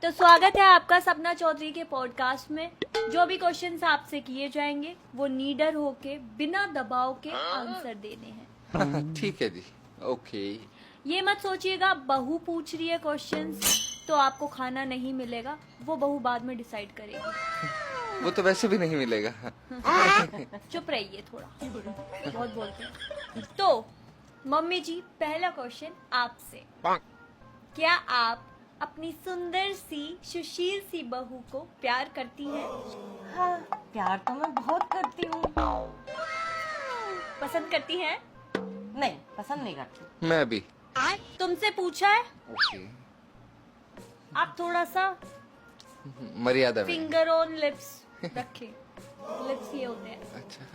तो स्वागत है आपका सपना चौधरी के पॉडकास्ट में। जो भी क्वेश्चंस आपसे किए जाएंगे वो नीडर होके बिना दबाव के आंसर देने हैं। ठीक है जी, ओके। ये मत सोचिएगा बहू पूछ रही है क्वेश्चंस तो आपको खाना नहीं मिलेगा, वो बहू बाद में डिसाइड करेगी। वो तो वैसे भी नहीं मिलेगा। चुप रहिए थोड़ा, बहुत बोलते हैं। तो मम्मी जी, पहला क्वेश्चन आपसे, क्या आप अपनी सुंदर सी सुशील सी बहू को प्यार करती हैं? हाँ, प्यार तो मैं बहुत करती हूँ। पसंद करती हैं? नहीं, पसंद नहीं करती। मैं भी। तुमसे पूछा है, ओके। आप थोड़ा सा मर्यादा में। फिंगर ऑन लिप्स रखें। लिप्स ये होते हैं। अच्छा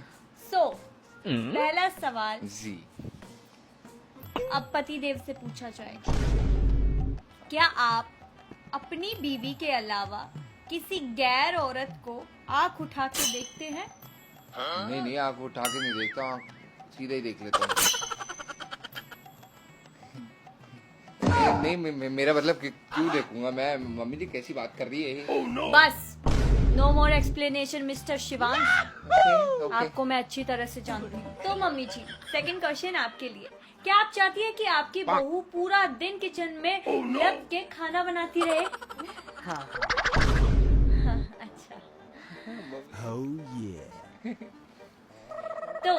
सो पहला सवाल जी। अब पति देव से पूछा जाएगा, क्या आप अपनी बीवी के अलावा किसी गैर औरत को आंख उठा के देखते हैं? नहीं, आँख उठा के नहीं देखता, आँख सीधा ही देख लेता हूँ। नहीं, मेरा मतलब कि क्यों देखूंगा मैं? मम्मी जी कैसी बात कर रही है? बस नो मोर एक्सप्लेनेशन मिस्टर शिवांश। ओके। आपको मैं अच्छी तरह से जानती हूँ। तो मम्मी जी, सेकंड क्वेश्चन आपके लिए, क्या आप चाहती हैं कि आपकी बहू पूरा दिन किचन में लग के खाना बनाती रहे? हाँ, अच्छा। तो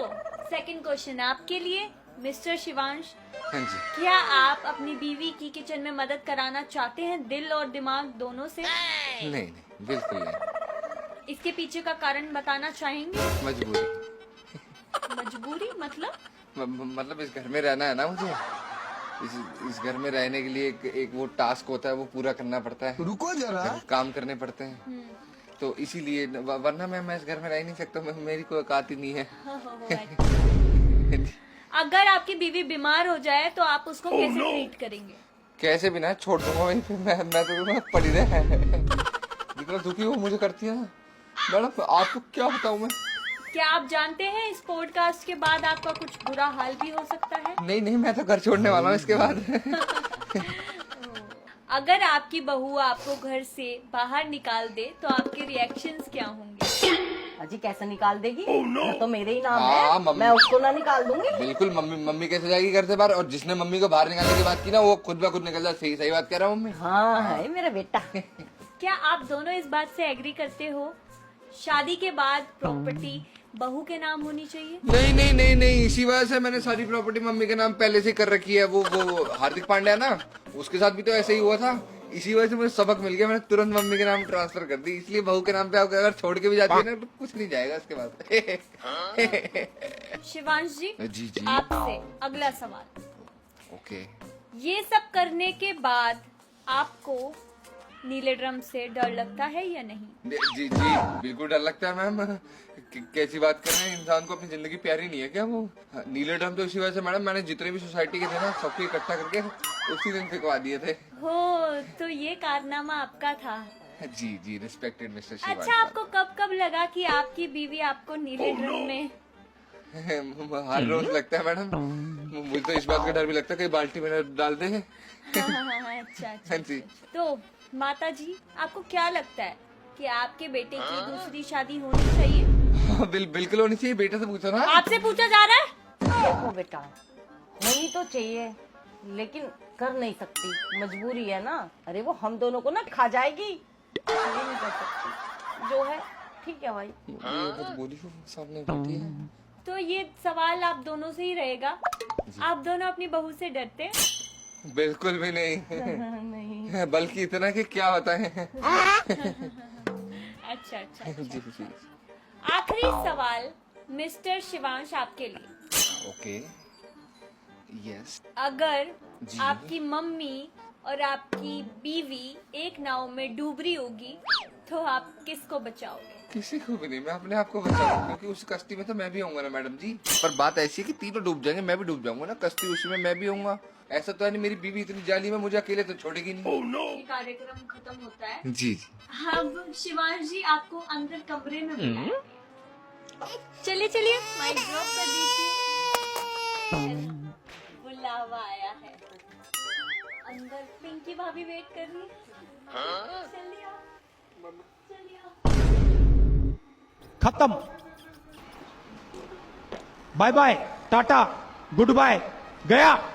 सेकंड क्वेश्चन आपके लिए मिस्टर शिवांश, हाँ जी। क्या आप अपनी बीवी की किचन में मदद कराना चाहते हैं, दिल और दिमाग दोनों से? नहीं, बिल्कुल नहीं। इसके पीछे का कारण बताना चाहेंगे? मजबूरी। मजबूरी मतलब? मतलब इस घर में रहना है ना मुझे। इस घर में रहने के लिए एक वो टास्क होता है, वो पूरा करना पड़ता है। रुको जरा। काम करने पड़ते हैं। तो इसीलिए वरना मैं इस घर में रह नहीं सकता। मेरी कोई औकात ही नहीं है। अगर आपकी बीवी बीमार हो जाए तो आप उसको कैसे ट्रीट करेंगे? कैसे भी ना छोड़ दूंगा वहीं पे। मैं तो पड़ी रहे। जितना दुखी वो मुझे करती है ना मैडम, आपको क्या बताऊं मैं। क्या आप जानते हैं इस पॉडकास्ट के बाद आपका कुछ बुरा हाल भी हो सकता है? नहीं, मैं तो घर छोड़ने वाला हूँ इसके बाद। अगर आपकी बहू आपको घर से बाहर निकाल दे तो आपके रिएक्शंस क्या होंगे? अजी कैसे निकाल देगी? वो तो मेरे ही नाम हाँ, है, मम्मी। मैं उसको ना निकाल दूंगी। बिल्कुल, मम्मी कैसे जाएगी घर से बाहर? और जिसने मम्मी को बाहर निकालने की बात की ना, वो खुद ब खुद निकल जाए। सही बात कह रहा हूँ मम्मी। हाँ है मेरा बेटा। क्या आप दोनों इस बात से एग्री करते हो, शादी के बाद प्रॉपर्टी बहू के नाम होनी चाहिए? नहीं, इसी वजह से मैंने सारी प्रॉपर्टी मम्मी के नाम पहले से कर रखी है। वो हार्दिक पांड्या ना, उसके साथ भी तो ऐसे ही हुआ था। इसी वजह से मुझे सबक मिल गया, मैंने तुरंत मम्मी के नाम ट्रांसफर कर दी। इसलिए बहू के नाम पे अगर छोड़ के भी जाती है ना तो कुछ नहीं जाएगा इसके बाद। शिवांश जी, जी। आपसे अगला सवाल। ओके। ये सब करने के बाद आपको नीले ड्रम से डर लगता है या नहीं? जी बिल्कुल डर लगता है मैम। कैसी बात कर रहे हैं? इंसान को अपनी जिंदगी प्यारी नहीं है क्या वो? नीले ड्रम तो इसी वजह से मैडम, मैंने जितने भी सोसाइटी के थे ना सबको इकट्ठा करके उसी दिन फेंकवा दिए थे। हो, तो ये कारनामा आपका था? जी रिस्पेक्टेड मिस्टर शिवांश। अच्छा, आपको कब लगा कि आपकी बीवी आपको नीले ड्रम में? हर रोज लगता है मैडम। मुझे तो इस बात का डर भी लगता है कहीं बाल्टी में डाल दे। अच्छा। हाँ जी। तो माता जी, आपको क्या लगता है कि आपके बेटे की दूसरी शादी होनी चाहिए? हाँ, बिल्कुल होनी चाहिए। बेटे से पूछो ना। आपसे पूछा जा रहा है? देखो बेटा, होनी तो चाहिए लेकिन कर नहीं सकती, मजबूरी है ना। अरे वो हम दोनों को ना खा जाएगी, ये नहीं कर सकती। जो है ठीक है भाई। ये तो बोली हो, सामने बैठी है। तो ये सवाल आप दोनों से ही रहेगा। आप दोनों अपनी बहू से डरते हैं? बिल्कुल भी नहीं। नहीं। बल्कि इतना कि क्या बताएं। अच्छा। जी। आखिरी सवाल मिस्टर शिवांश आपके लिए। ओके। यस। अगर जी। आपकी मम्मी और आपकी बीवी एक नाव में डूब रही होगी तो आप किसको बचाओगे? किसी को भी नहीं, मैं अपने आप को बचाऊंगा क्योंकि उस कश्ती में तो मैं भी होऊंगा ना मैडम जी। पर बात ऐसी है कि तीनों डूब जाएंगे, मैं भी डूब जाऊंगा ना। कश्ती उसी में मैं भी होऊंगा। ऐसा तो है नहीं मेरी बीवी इतनी जाली में मुझे अकेले तो छोड़ेगी नहीं। ये कार्यक्रम खत्म होता है। जी। अब शिवांश जी आपको अंदर कमरे में बुलाएंगे। चलिए माइक ड्रॉप कर दीजिए। बुलावा आया है। अंदर पिंकी भाभी वेट कर रही है। खत्म। Bye bye, tata, goodbye, गया।